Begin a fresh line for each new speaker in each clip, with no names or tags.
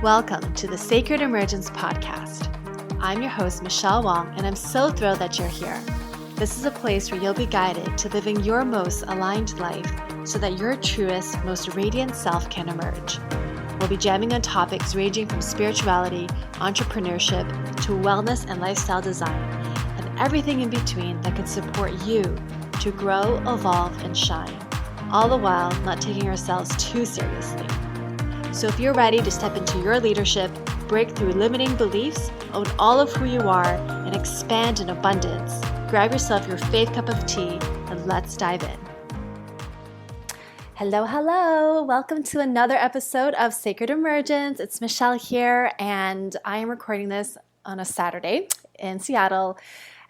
Welcome to the Sacred Emergence Podcast. I'm your host, Michelle Wong, and I'm so thrilled that you're here. This is a place where you'll be guided to living your most aligned life so that your truest, most radiant self can emerge. We'll be jamming on topics ranging from spirituality, entrepreneurship, to wellness and lifestyle design, and everything in between that can support you to grow, evolve, and shine, all the while not taking ourselves too seriously. So if you're ready to step into your leadership, break through limiting beliefs, own all of who you are, and expand in abundance, grab yourself your faith cup of tea and let's dive in. Hello. Welcome to another episode of Sacred Emergence. It's Michelle here, and I am recording this on a Saturday in Seattle.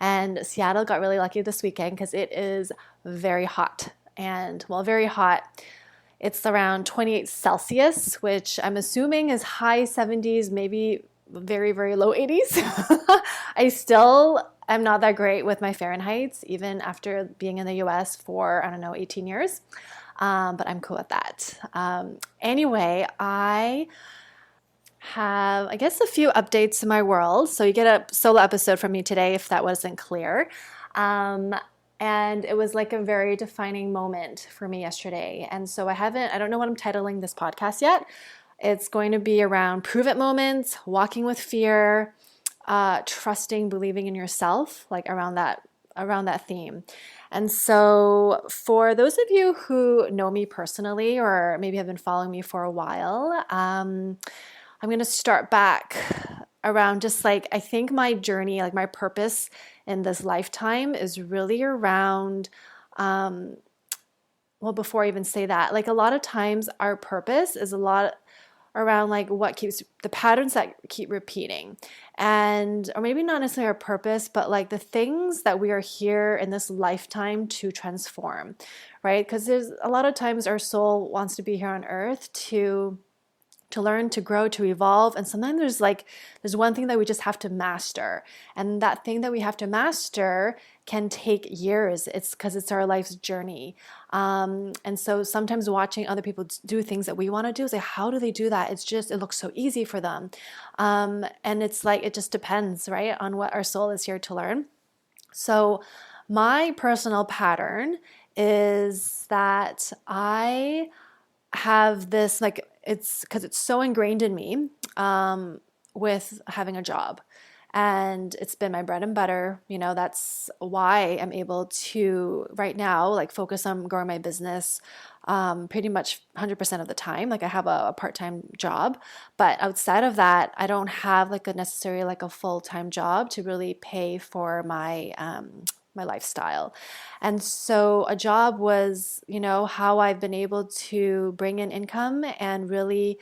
And Seattle got really lucky this weekend because it is very hot. And very hot. It's around 28 Celsius, which I'm assuming is high 70s, maybe very, very low 80s. I still am not that great with my Fahrenheits, even after being in the US for, 18 years. But I'm cool with that. Anyway, I have, a few updates in my world. So you get a solo episode from me today, if that wasn't clear. And it was like a very defining moment for me yesterday. And so I don't know what I'm titling this podcast yet. It's going to be around prove it moments, walking with fear, trusting, believing in yourself, like around that theme. And so for those of you who know me personally, or maybe have been following me for a while, I'm going to start back around just I think my journey, my purpose in this lifetime is really around, before I even say that, a lot of times our purpose is a lot around what keeps the patterns that keep repeating, or maybe not necessarily our purpose, but the things that we are here in this lifetime to transform, right? Because there's a lot of times our soul wants to be here on earth to learn, to grow, to evolve. And sometimes there's one thing that we just have to master. And that thing that we have to master can take years. It's because it's our life's journey. And so sometimes watching other people do things that we want to do is how do they do that? It looks so easy for them. And it's it just depends, right, on what our soul is here to learn. So my personal pattern is that I have this, it's because it's so ingrained in me with having a job. And it's been my bread and butter. That's why I'm able to right now focus on growing my business pretty much 100% of the time. I have a part-time job, but outside of that, I don't have necessarily a full-time job to really pay for my my lifestyle. And so a job was, how I've been able to bring in income, and really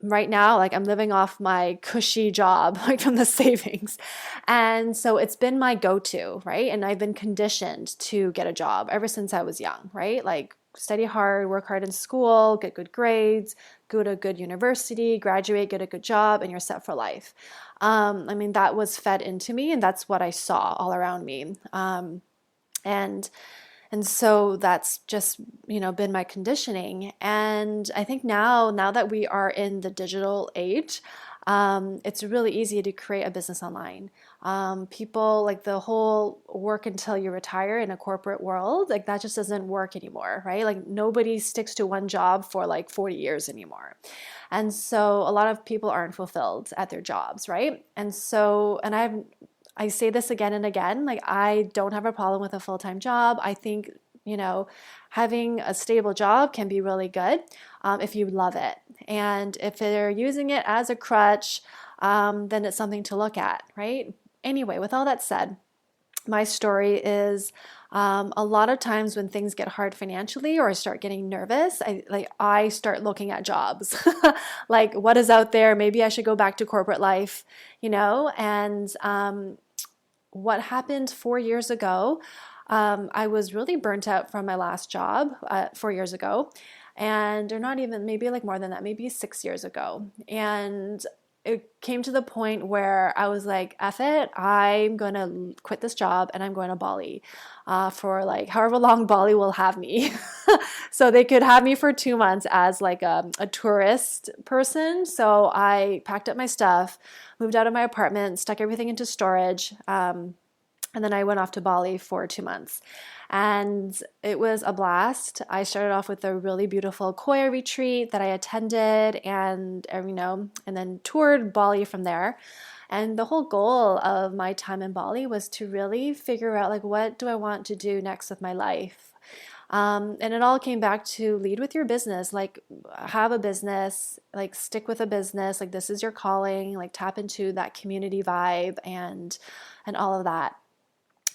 right now, I'm living off my cushy job, from the savings. And so it's been my go-to, right? And I've been conditioned to get a job ever since I was young, right? Study hard, work hard in school, get good grades, go to a good university, graduate, get a good job, and you're set for life. That was fed into me, and that's what I saw all around me. And so that's just, been my conditioning. And I think now that we are in the digital age, it's really easy to create a business online. People the whole work until you retire in a corporate world, that just doesn't work anymore, right? Nobody sticks to one job for 40 years anymore. And so a lot of people aren't fulfilled at their jobs, right? And so, I say this again and again, I don't have a problem with a full-time job. I think, having a stable job can be really good if you love it. And if they're using it as a crutch, then it's something to look at, right? Anyway, with all that said, my story is a lot of times when things get hard financially, or I start getting nervous, I start looking at jobs, what is out there. Maybe I should go back to corporate life, and what happened 4 years ago, I was really burnt out from my last job 4 years ago, or not even, maybe more than that, maybe 6 years ago. And it came to the point where I was like, F it, I'm gonna quit this job and I'm going to Bali for like however long Bali will have me. So they could have me for 2 months as like a tourist person. So I packed up my stuff, moved out of my apartment, stuck everything into storage. And then I went off to Bali for 2 months. And it was a blast. I started off with a really beautiful Koya retreat that I attended and then toured Bali from there. And the whole goal of my time in Bali was to really figure out like what do I want to do next with my life. And it all came back to lead with your business, like have a business, like stick with a business, like this is your calling, like tap into that community vibe and all of that.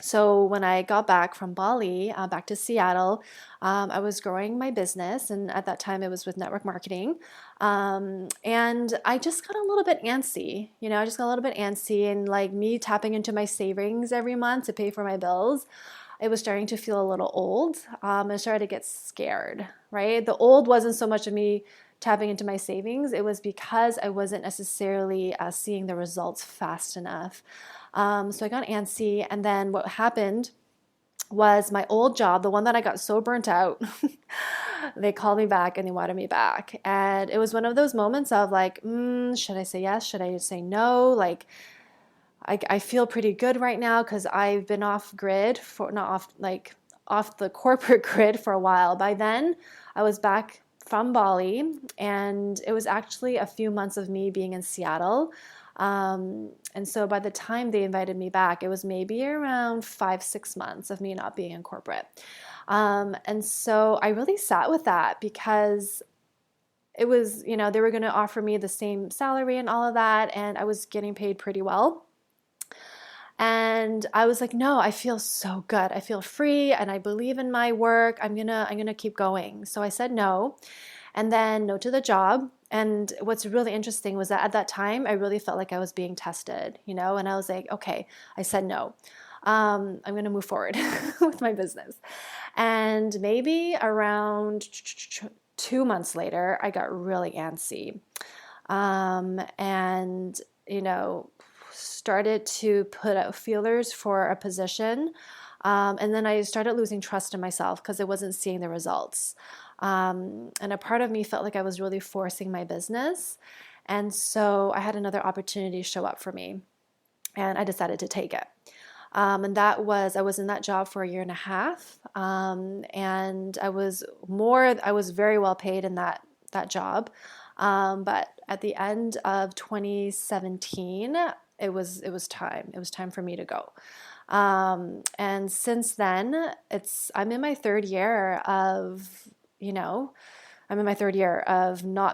So when I got back from Bali, back to Seattle, I was growing my business, and at that time it was with network marketing. And I just got a little bit antsy, I just got a little bit antsy, and like me tapping into my savings every month to pay for my bills, it was starting to feel a little old. I started to get scared, right? The old wasn't so much of me tapping into my savings, it was because I wasn't necessarily seeing the results fast enough. So I got antsy, and then what happened was my old job, the one that I got so burnt out, they called me back and they wanted me back. And it was one of those moments of like, should I say yes? Should I say no? Like, I feel pretty good right now because I've been off grid for not off like off the corporate grid for a while. By then, I was back from Bali, and it was actually a few months of me being in Seattle. And so by the time they invited me back, it was maybe around 5, 6 months of me not being in corporate. And so I really sat with that because it was, they were going to offer me the same salary and all of that, and I was getting paid pretty well. And I was like, no, I feel so good. I feel free and I believe in my work. I'm gonna keep going. So I said no, and then no to the job. And what's really interesting was that at that time, I really felt like I was being tested, and I was like, okay, I said no. I'm going to move forward with my business. And maybe around 2 months later, I got really antsy. And, started to put out feelers for a position. And then I started losing trust in myself because I wasn't seeing the results. And a part of me felt like I was really forcing my business. And so I had another opportunity show up for me, and I decided to take it. And I was in that job for a year and a half. And I was very well paid in that job. But at the end of 2017, it was time. It was time for me to go. And since then, I'm in my third year of not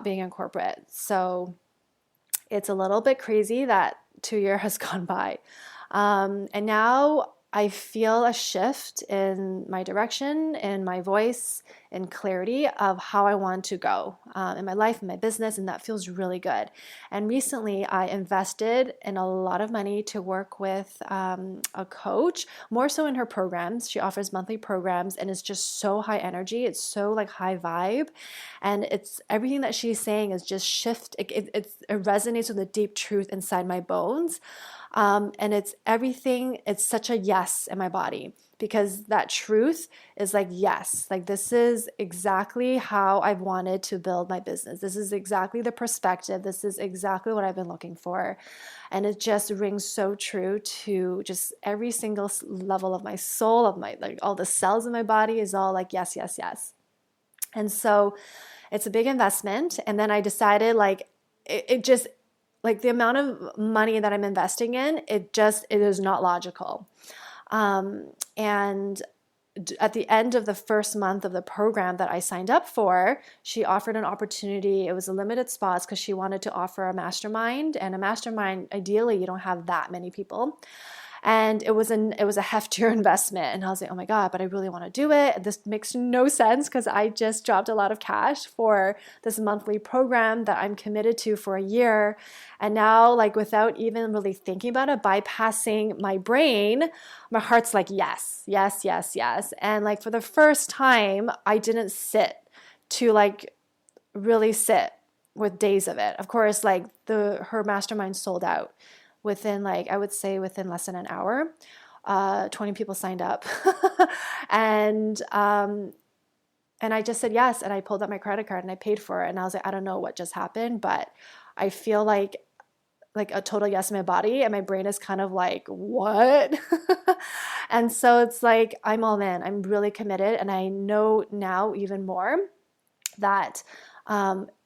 being in corporate. So it's a little bit crazy that 2 years has gone by. And now I feel a shift in my direction, in my voice, in clarity of how I want to go in my life, in my business, and that feels really good. And recently I invested in a lot of money to work with a coach, more so in her programs. She offers monthly programs, and it's just so high energy. It's so like high vibe. And it's everything that she's saying is just shift. It resonates with a deep truth inside my bones. And it's such a yes in my body, because that truth is like, yes, like this is exactly how I've wanted to build my business. This is exactly the perspective. This is exactly what I've been looking for. And it just rings so true to just every single level of my soul, of my, like all the cells in my body is all like, yes, yes, yes. And so it's a big investment. And then I decided like, it just, like the amount of money that I'm investing in, it is not logical. And at the end of the first month of the program that I signed up for, she offered an opportunity. It was a limited spots because she wanted to offer a mastermind. And a mastermind, ideally, you don't have that many people. And it was a heftier investment. And I was like, oh my God, but I really want to do it. This makes no sense because I just dropped a lot of cash for this monthly program that I'm committed to for a year. And now, like without even really thinking about it, bypassing my brain, my heart's like, yes, yes, yes, yes. And like for the first time, I didn't sit to like really sit with days of it. Of course, like her mastermind sold out within, like, I would say within less than an hour. 20 people signed up. and and I just said yes, and I pulled up my credit card and I paid for it. And I was like, I don't know what just happened, but I feel like a total yes in my body, and my brain is kind of like, what? And so it's like, I'm all in. I'm really committed, and I know now even more that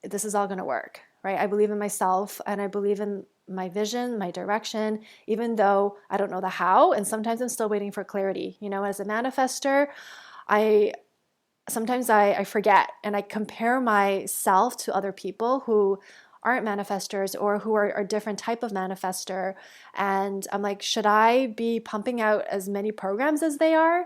this is all going to work, right? I believe in myself, and I believe in my vision, my direction, even though I don't know the how, and sometimes I'm still waiting for clarity. You know, as a manifester, I sometimes I forget, and I compare myself to other people who aren't manifestors or who are a different type of manifester. And I'm like, should I be pumping out as many programs as they are?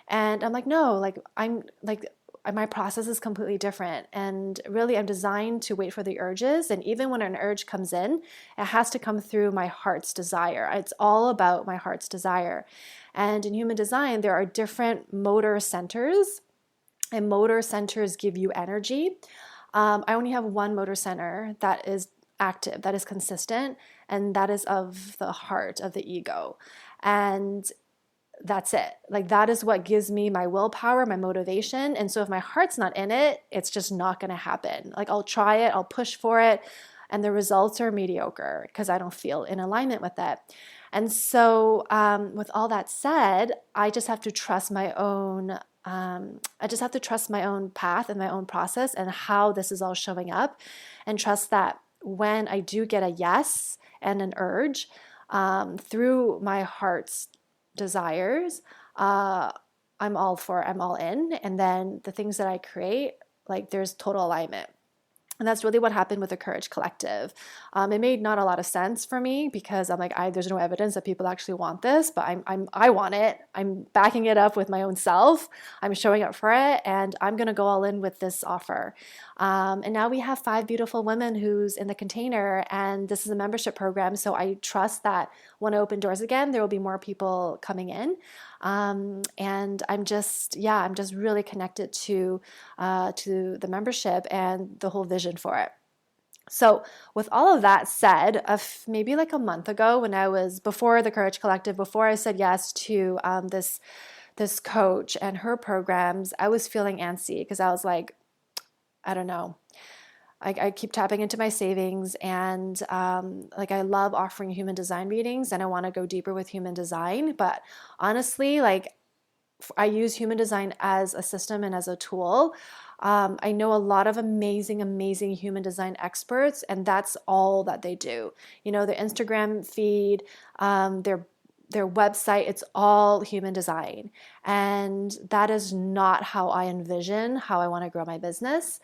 And I'm like, no, like I'm like, my process is completely different. And really, I'm designed to wait for the urges. And even when an urge comes in, it has to come through my heart's desire. It's all about my heart's desire. And in human design, there are different motor centers, and motor centers give you energy. I only have one motor center that is active, that is consistent, and that is of the heart, of the ego. And that's it. Like, that is what gives me my willpower, my motivation. And so if my heart's not in it, it's just not going to happen. Like, I'll try it, I'll push for it, and the results are mediocre because I don't feel in alignment with it. And so with all that said, I just have to trust my own path and my own process and how this is all showing up, and trust that when I do get a yes and an urge through my heart's desires, I'm all in. And then the things that I create, like, there's total alignment. And that's really what happened with the Courage Collective. It made not a lot of sense for me because I'm like, there's no evidence that people actually want this, but I want it. I'm backing it up with my own self. I'm showing up for it, and I'm going to go all in with this offer. And now we have 5 beautiful women who's in the container, and this is a membership program. So I trust that when I open doors again, there will be more people coming in. And I'm just really connected to the membership and the whole vision for it. So with all of that said, maybe like a month ago, when I was before the Courage Collective, before I said yes to this coach and her programs, I was feeling antsy because I was like, I don't know. I keep tapping into my savings, and like, I love offering human design readings, and I want to go deeper with human design. But honestly, like, I use human design as a system and as a tool. I know a lot of amazing, amazing human design experts, and that's all that they do. You know, their Instagram feed, their website, it's all human design. And that is not how I envision how I want to grow my business,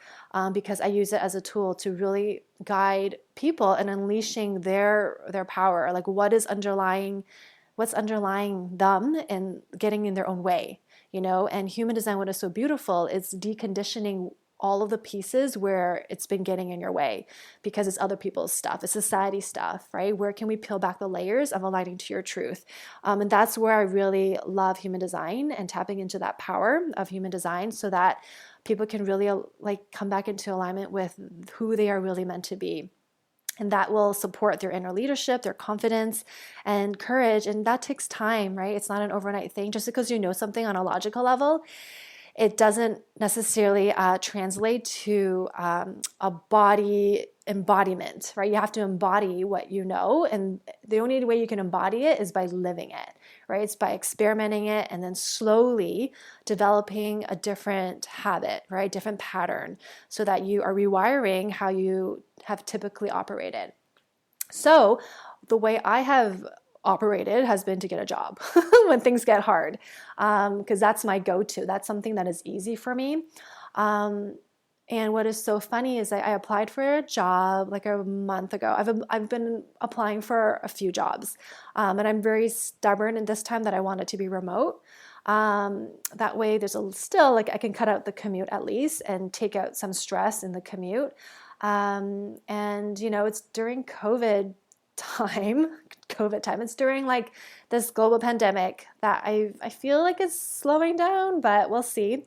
because I use it as a tool to really guide people in unleashing their power. Like, what's underlying them and getting in their own way, you know? And human design, what is so beautiful, is deconditioning all of the pieces where it's been getting in your way because it's other people's stuff, it's society stuff, right? Where can we peel back the layers of aligning to your truth? And that's where I really love human design and tapping into that power of human design so that people can really like come back into alignment with who they are really meant to be. And that will support their inner leadership, their confidence and courage. And that takes time, right? It's not an overnight thing. Just because you know something on a logical level, it doesn't necessarily translate to a body embodiment, right? You have to embody what you know. And the only way you can embody it is by living it, right? It's by experimenting it and then slowly developing a different habit, right? Different pattern so that you are rewiring how you have typically operated. So the way I have operated has been to get a job when things get hard, because that's my go-to. That's something that is easy for me. And what is so funny is I applied for a job like a month ago. I've been applying for a few jobs, and I'm very stubborn in this time that I want it to be remote. That way there's still like I can cut out the commute at least and take out some stress in the commute. And you know, it's during COVID time. It's during like this global pandemic that I feel like it's slowing down, but we'll see.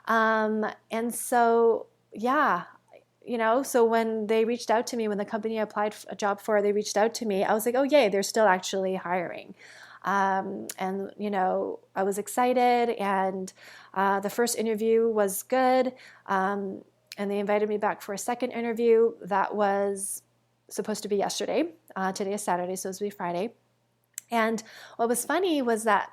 And so, yeah, so when they reached out to me, when the company I applied for a job for, they reached out to me, I was like, oh, yay, they're still actually hiring. And, I was excited, and the first interview was good. And they invited me back for a second interview. That was supposed to be yesterday. Today is Saturday, so it was supposed to be Friday. And what was funny was that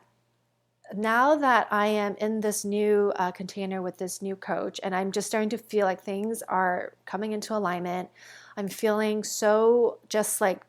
now that I am in this new container with this new coach, and I'm just starting to feel like things are coming into alignment, I'm feeling so just like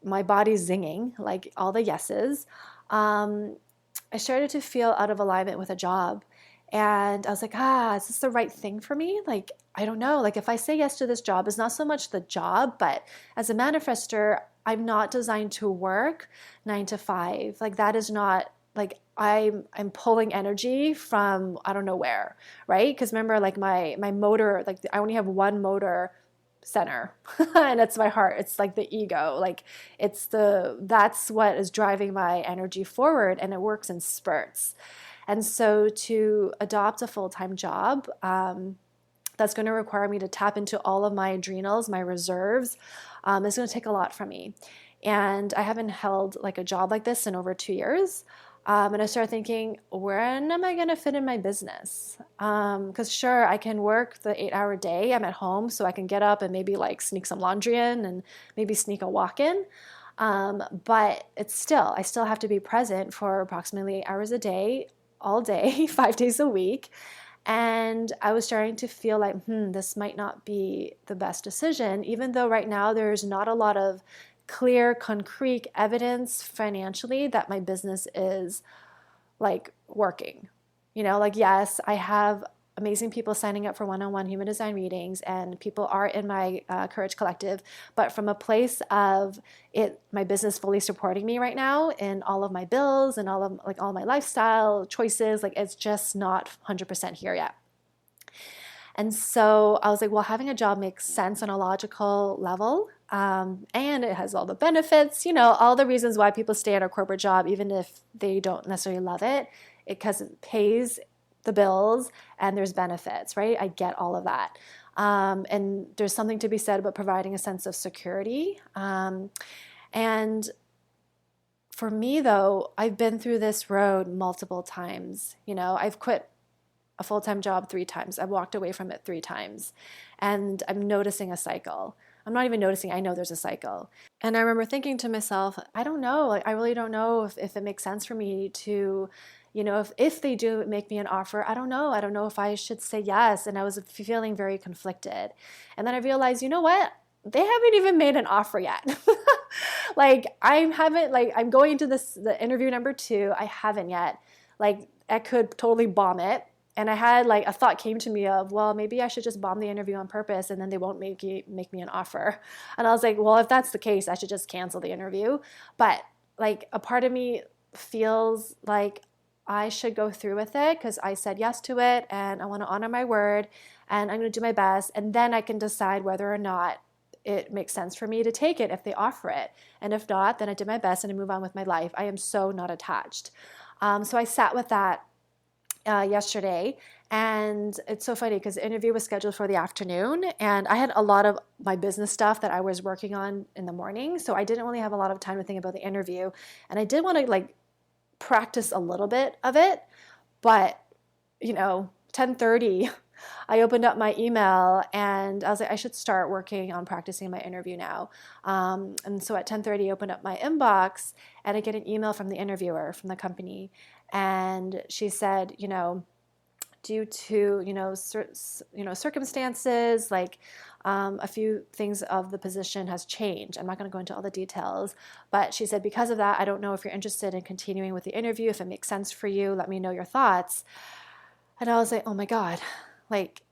my body's zinging, like all the yeses. I started to feel out of alignment with a job. And I was like, is this the right thing for me? Like, I don't know. Like, if I say yes to this job, it's not so much the job, but as a manifester, I'm not designed to work 9 to 5. Like, that is not like I'm pulling energy from I don't know where, right? Because remember, like my motor, like I only have one motor center, and it's my heart. It's like the ego, like that's what is driving my energy forward, and it works in spurts. And so to adopt a full-time job, that's going to require me to tap into all of my adrenals, my reserves. It's going to take a lot from me. And I haven't held like a job like this in over 2 years. And I started thinking, when am I going to fit in my business? Because sure, I can work the 8-hour day. I'm at home, so I can get up and maybe like sneak some laundry in and maybe sneak a walk in. But I still have to be present for approximately 8 hours a day, all day, 5 days a week. And I was starting to feel like, this might not be the best decision, even though right now there's not a lot of clear, concrete evidence financially that my business is like working. Like, yes, I have amazing people signing up for one-on-one human design readings, and people are in my Courage Collective, but from a place of my business fully supporting me right now in all of my bills and all my lifestyle choices, like it's just not 100% here yet. And so I was like, well, having a job makes sense on a logical level. And it has all the benefits, all the reasons why people stay at a corporate job, even if they don't necessarily love it, because it pays the bills and there's benefits, right? I get all of that. And there's something to be said about providing a sense of security. And for me, though, I've been through this road multiple times. I've quit a full-time job 3 times. I've walked away from it 3 times. And I'm noticing a cycle. I'm not even noticing, I know there's a cycle. And I remember thinking to myself, I don't know, like I really don't know if it makes sense for me to, if they do make me an offer, I don't know if I should say yes. And I was feeling very conflicted. And then I realized, you know what? They haven't even made an offer yet. I'm going to the interview number 2. I haven't yet. Like I could totally bomb it. And I had like a thought came to me of, well, maybe I should just bomb the interview on purpose and then they won't make me an offer. And I was like, well, if that's the case, I should just cancel the interview. But like a part of me feels like I should go through with it because I said yes to it and I want to honor my word and I'm going to do my best. And then I can decide whether or not it makes sense for me to take it if they offer it. And if not, then I did my best and I move on with my life. I am so not attached. So I sat with that yesterday, and it's so funny because the interview was scheduled for the afternoon, and I had a lot of my business stuff that I was working on in the morning, so I didn't really have a lot of time to think about the interview, and I did want to like practice a little bit of it, but 10:30 I opened up my email and I was like, I should start working on practicing my interview now. And so at 10:30 I opened up my inbox and I get an email from the interviewer from the company. And she said, due to, circumstances, like a few things of the position has changed. I'm not going to go into all the details, but she said, because of that, I don't know if you're interested in continuing with the interview. If it makes sense for you, let me know your thoughts. And I was like, oh my God, like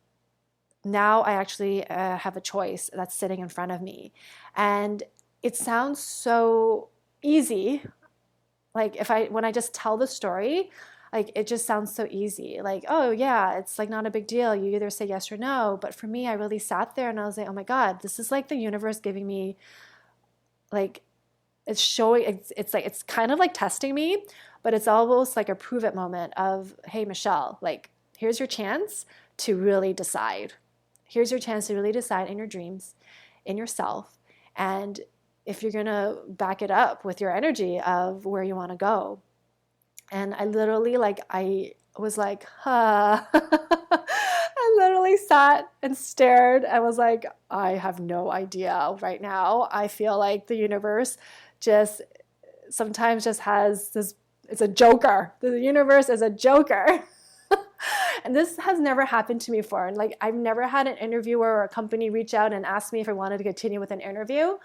now I actually have a choice that's sitting in front of me. And it sounds so easy. Like when I just tell the story, like it just sounds so easy. Like, oh yeah, it's like not a big deal. You either say yes or no. But for me, I really sat there and I was like, oh my God, this is like the universe giving me like, it's showing, it's like, it's kind of like testing me, but it's almost like a prove it moment of, hey, Michelle, like, here's your chance to really decide. here's your chance to really decide in your dreams, in yourself, and if you're going to back it up with your energy of where you want to go. And I literally, like, I was like, huh. I literally sat and stared. I was like, I have no idea right now. I feel like the universe just sometimes just has this, it's a joker. The universe is a joker. And this has never happened to me before. And like, I've never had an interviewer or a company reach out and ask me if I wanted to continue with an interview.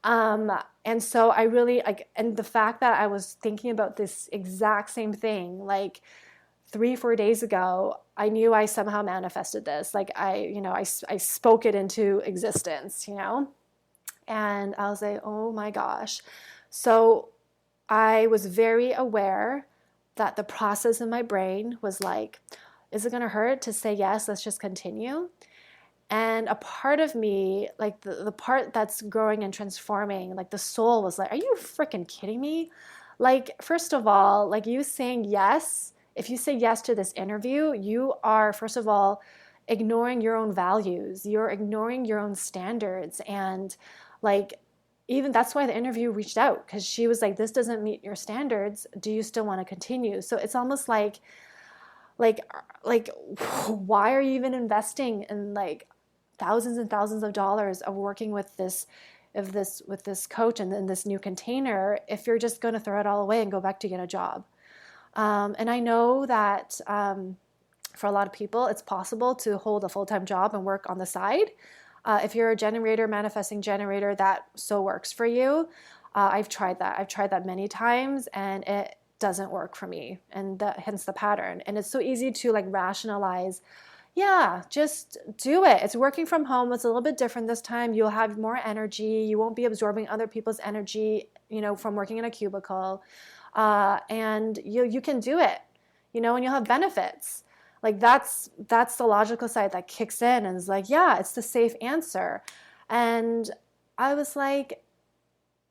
And so I really like, and the fact that I was thinking about this exact same thing, like 3-4 days ago, I knew I somehow manifested this. Like I spoke it into existence, and I was like, oh my gosh. So I was very aware that the process in my brain was like, is it going to hurt to say yes? Let's just continue. And a part of me, like the part that's growing and transforming, like the soul was like, are you freaking kidding me? Like, first of all, like you saying yes, if you say yes to this interview, you are, first of all, ignoring your own values. You're ignoring your own standards. And like, even that's why the interview reached out, because she was like, this doesn't meet your standards. Do you still want to continue? So it's almost like, why are you even investing in like thousands and thousands of dollars of working with this coach and then this new container if you're just going to throw it all away and go back to get a job? And I know that for a lot of people, it's possible to hold a full-time job and work on the side. If you're a generator, manifesting generator, that so works for you. I've tried that. I've tried that many times, and it doesn't work for me, and hence the pattern. And it's so easy to like rationalize, yeah, just do it. It's working from home. It's a little bit different this time. You'll have more energy. You won't be absorbing other people's energy, from working in a cubicle. And you can do it, and you'll have benefits. Like that's the logical side that kicks in and is like, yeah, it's the safe answer. And I was like,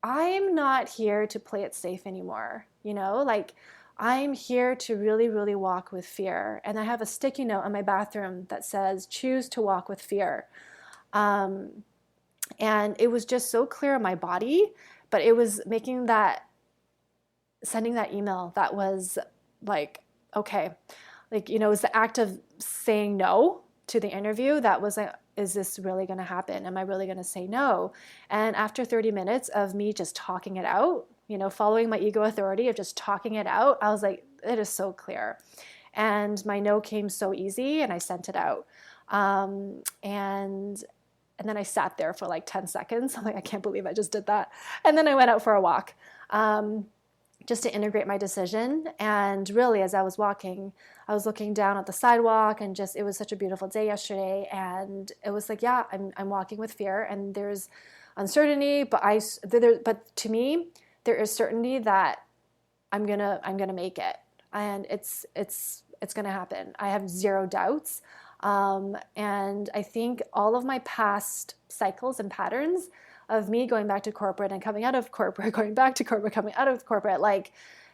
I'm not here to play it safe anymore. Like I'm here to really, really walk with fear. And I have a sticky note in my bathroom that says, choose to walk with fear. And it was just so clear in my body, but it was sending that email that was like, okay, like, it was the act of saying no to the interview that was like, is this really going to happen? Am I really going to say no? And after 30 minutes of me just talking it out, following my ego authority of just talking it out, I was like, it is so clear. And my no came so easy, and I sent it out. And then I sat there for like 10 seconds. I'm like, I can't believe I just did that. And then I went out for a walk. Just to integrate my decision. And really, as I was walking, I was looking down at the sidewalk, and it was such a beautiful day yesterday. And it was like, yeah, I'm walking with fear, and there's uncertainty, but to me, there is certainty that I'm gonna make it, and it's gonna happen. I have zero doubts. And I think all of my past cycles and patterns of me going back to corporate and coming out of corporate, going back to corporate, coming out of corporate, like,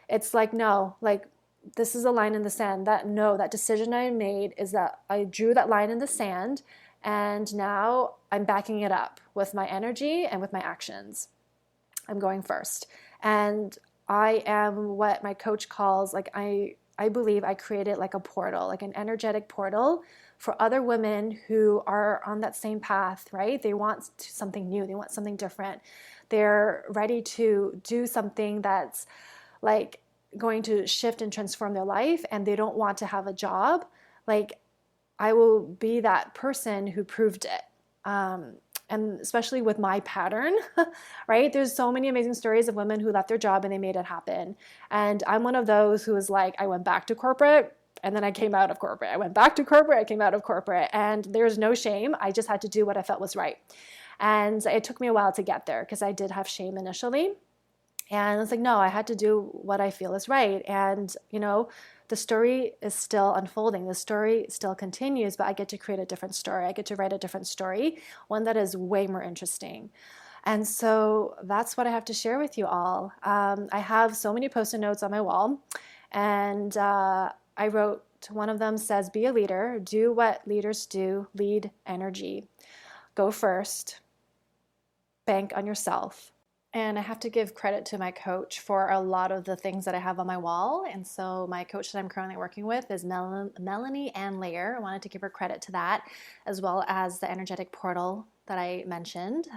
it's like, no, like, this is a line in the sand. That decision I made is that I drew that line in the sand, and now I'm backing it up with my energy and with my actions. I'm going first. And I am what my coach calls, like, I believe I created like a portal, like an energetic portal for other women who are on that same path, right? They want something new. They want something different. They're ready to do something that's like going to shift and transform their life, and they don't want to have a job. Like, I will be that person who proved it. And especially with my pattern, right? There's so many amazing stories of women who left their job and they made it happen. And I'm one of those who was like, I went back to corporate and then I came out of corporate. I went back to corporate, I came out of corporate, and there's no shame. I just had to do what I felt was right. And it took me a while to get there because I did have shame initially. And it's like, no, I had to do what I feel is right. And, the story is still unfolding. The story still continues, but I get to create a different story. I get to write a different story, one that is way more interesting. And so that's what I have to share with you all. I have so many Post-it notes on my wall, and I wrote quote. One of them says, be a leader, do what leaders do, lead energy. Go first, bank on yourself. And I have to give credit to my coach for a lot of the things that I have on my wall. And so my coach that I'm currently working with is Melanie Ann Layer. I wanted to give her credit to that, as well as the energetic portal that I mentioned.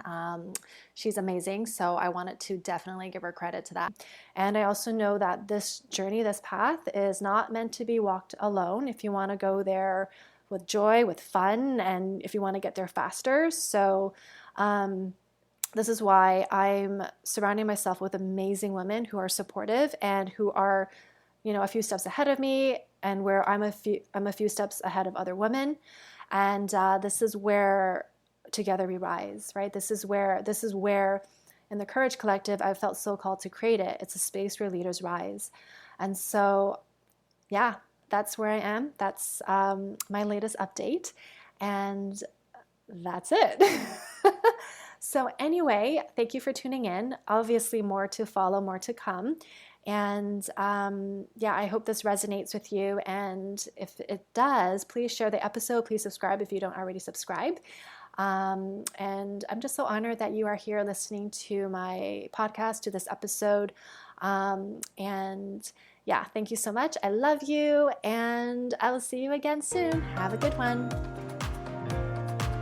She's amazing, so I wanted to definitely give her credit to that. And I also know that this journey, this path, is not meant to be walked alone. If you want to go there with joy, with fun, and if you want to get there faster. So this is why I'm surrounding myself with amazing women who are supportive and who are, a few steps ahead of me, and where I'm a few steps ahead of other women. And this is where together we rise, right? This is where in the Courage Collective, I felt so called to create it. It's a space where leaders rise. And so, yeah, that's where I am. That's my latest update. And that's it. So anyway, thank you for tuning in. Obviously more to follow, more to come. And I hope this resonates with you. And if it does, please share the episode. Please subscribe if you don't already subscribe. And I'm just so honored that you are here listening to my podcast, to this episode. Thank you so much. I love you, and I will see you again soon. Have a good one.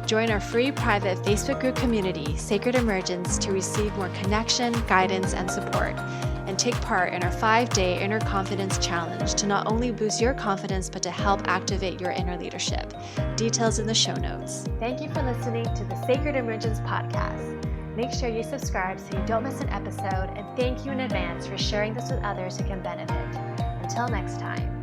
Join our free private Facebook group community, Sacred Emergence, to receive more connection, guidance, and support, and take part in our 5-day Inner Confidence Challenge to not only boost your confidence, but to help activate your inner leadership. Details in the show notes. Thank you for listening to the Sacred Emergence podcast. Make sure you subscribe so you don't miss an episode, and thank you in advance for sharing this with others who can benefit. Until next time.